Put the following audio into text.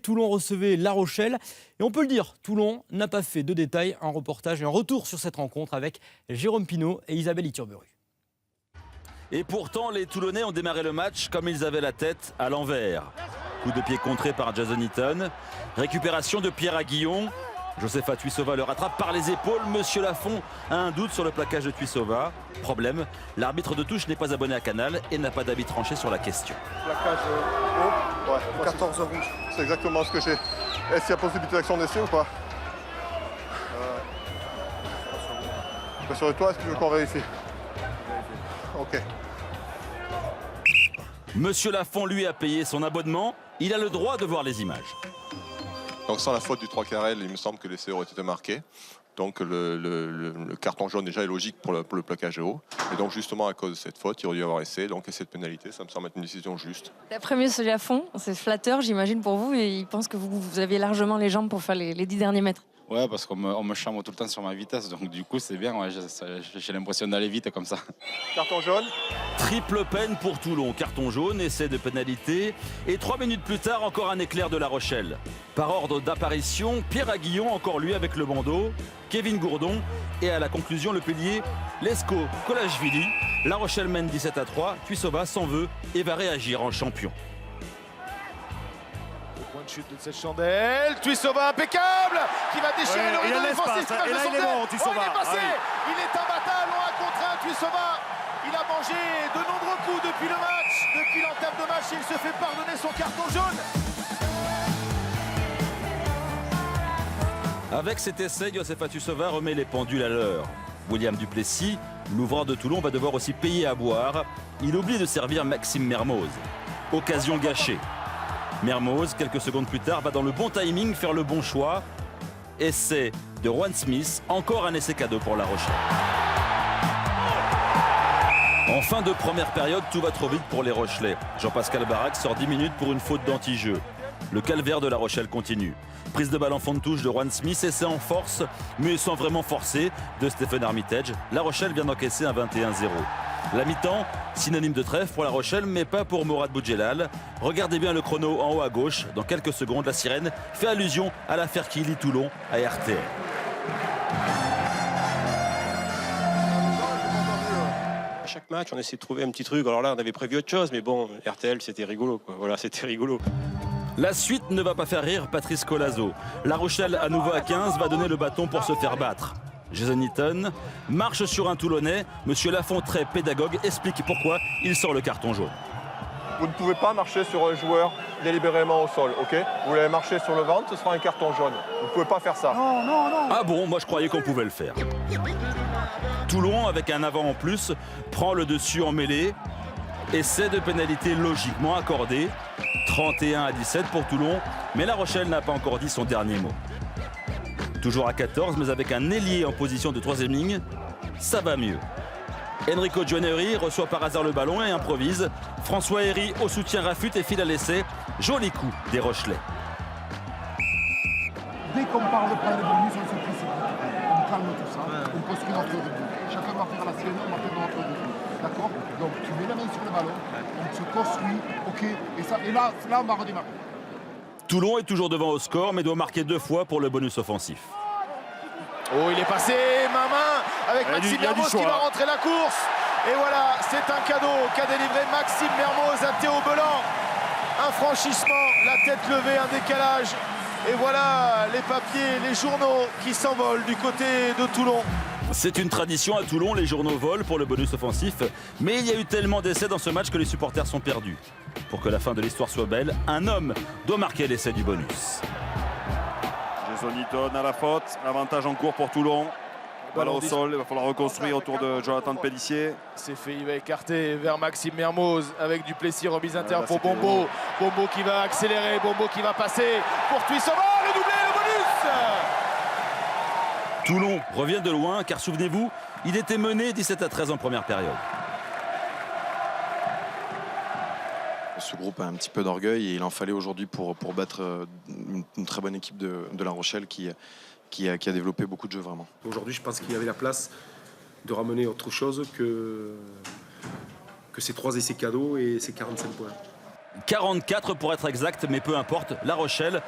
Toulon recevait La Rochelle. Et on peut le dire, Toulon n'a pas fait de détails. Un reportage et un retour sur cette rencontre avec Jérôme Pinault et Isabelle Iturburu. Et pourtant, les Toulonnais ont démarré le match comme ils avaient la tête à l'envers. Coup de pied contré par Jason Eaton. Récupération de Pierre Aguillon. Josepha Tuisova le rattrape par les épaules. Monsieur Lafont a un doute sur le plaquage de Tuisova. Problème, l'arbitre de touche n'est pas abonné à Canal et n'a pas d'avis tranché sur la question. Plaquage haut, ouais, 14 rouge. C'est exactement ce que j'ai. Est-ce qu'il y a possibilité d'action d'essai ou pas? Sur toi, est-ce que tu veux qu'on vérifie? Ok. Monsieur Lafont, lui, a payé son abonnement. Il a le droit de voir les images. Donc sans la faute du 3 carrel, il me semble que l'essai aurait été marqué. Donc le carton jaune déjà est logique pour le plaquage haut. Et donc justement à cause de cette faute, il aurait dû y avoir essai. Donc essai de pénalité, ça me semble être une décision juste. D'après M. Lafont, c'est flatteur j'imagine pour vous et il pense que vous aviez largement les jambes pour faire les 10 derniers mètres. Ouais, parce qu'on me chambre tout le temps sur ma vitesse, donc du coup c'est bien, ouais, j'ai l'impression d'aller vite comme ça. Carton jaune. Triple peine pour Toulon, carton jaune, essai de pénalité. Et 3 minutes plus tard, encore un éclair de La Rochelle. Par ordre d'apparition, Pierre Aguillon, encore lui avec le bandeau, Kevin Gourdon et à la conclusion le pilier Lesko Kolashvili. La Rochelle mène 17-3, Tuisova s'en veut et va réagir en champion. De chute de cette chandelle, Tuisova impeccable, qui va déchirer le rideau défensif. Et là il est bon, Tuisova. Il est passé, Ah oui. il est imbattable en 1 contre 1, Tuisova. Il a mangé de nombreux coups depuis le match, depuis l'entame de match, il se fait pardonner son carton jaune. Avec cet essai, Josepha Tuisova remet les pendules à l'heure. William Duplessis, l'ouvreur de Toulon, va devoir aussi payer à boire. Il oublie de servir Maxime Mermoz. Occasion gâchée. Mermoz, quelques secondes plus tard, va dans le bon timing faire le bon choix. Essai de Juan Smith, encore un essai cadeau pour La Rochelle. En fin de première période, tout va trop vite pour les Rochelais. Jean-Pascal Barak sort 10 minutes pour une faute d'anti-jeu. Le calvaire de La Rochelle continue. Prise de balle en fond de touche de Juan Smith, essai en force, mais sans vraiment forcer, de Stephen Armitage. La Rochelle vient d'encaisser un 21-0. La mi-temps, synonyme de trêve pour La Rochelle, mais pas pour Mourad Boudjelal. Regardez bien le chrono en haut à gauche. Dans quelques secondes, la sirène fait allusion à l'affaire qui lie Toulon à RTL. À chaque match, on essaie de trouver un petit truc. Alors là, on avait prévu autre chose, mais bon, RTL, c'était rigolo, quoi. Voilà, c'était rigolo. La suite ne va pas faire rire Patrice Colazo. La Rochelle, à nouveau à 15, va donner le bâton pour se faire battre. Jason Eaton marche sur un Toulonnais. Monsieur Lafont, très pédagogue, explique pourquoi il sort le carton jaune. Vous ne pouvez pas marcher sur un joueur délibérément au sol, ok? Vous l'avez marché sur le ventre, ce sera un carton jaune. Vous ne pouvez pas faire ça. Non, non, non. Ah bon, moi je croyais qu'on pouvait le faire. Toulon, avec un avant en plus, prend le dessus en mêlée. Essai de pénalité logiquement accordé. 31-17 pour Toulon, mais La Rochelle n'a pas encore dit son dernier mot. Toujours à 14, mais avec un ailier en position de 3e ligne, ça va mieux. Enrico Gianneri reçoit par hasard le ballon et improvise. François Herry au soutien rafute et file à l'essai. Joli coup des Rochelais. Dès qu'on parle de prendre le bonus, on se précipite. On calme tout ça, on construit notre rythme. Chacun va faire la sienne, on va faire notre rythme. D'accord? Donc tu mets la main sur le ballon, on se construit, ok, et là on va redémarrer. Toulon est toujours devant au score, mais doit marquer 2 fois pour le bonus offensif. Oh, il est passé main avec Maxime Mermoz qui va rentrer la course. Et voilà, c'est un cadeau qu'a délivré Maxime Mermoz à Théo Belan. Un franchissement, la tête levée, un décalage. Et voilà les papiers, les journaux qui s'envolent du côté de Toulon. C'est une tradition à Toulon, les journaux volent pour le bonus offensif. Mais il y a eu tellement d'essais dans ce match que les supporters sont perdus. Pour que la fin de l'histoire soit belle, un homme doit marquer l'essai du bonus. Jason Eaton à la faute, avantage en cours pour Toulon. Balle au sol, il va falloir reconstruire autour de Jonathan Pélissier. C'est fait, il va écarter vers Maxime Mermoz avec Duplessis, remise interne pour Bombo. Bombo qui va accélérer, Bombo qui va passer pour Tuisova, le doublé, le bonus. Toulon revient de loin car souvenez-vous, il était mené 17-13 en première période. Ce groupe a un petit peu d'orgueil et il en fallait aujourd'hui pour battre une très bonne équipe de La Rochelle qui a développé beaucoup de jeux vraiment. Aujourd'hui, je pense qu'il y avait la place de ramener autre chose que ces 3 essais cadeaux et ces 45 points. 44 pour être exact, mais peu importe. La Rochelle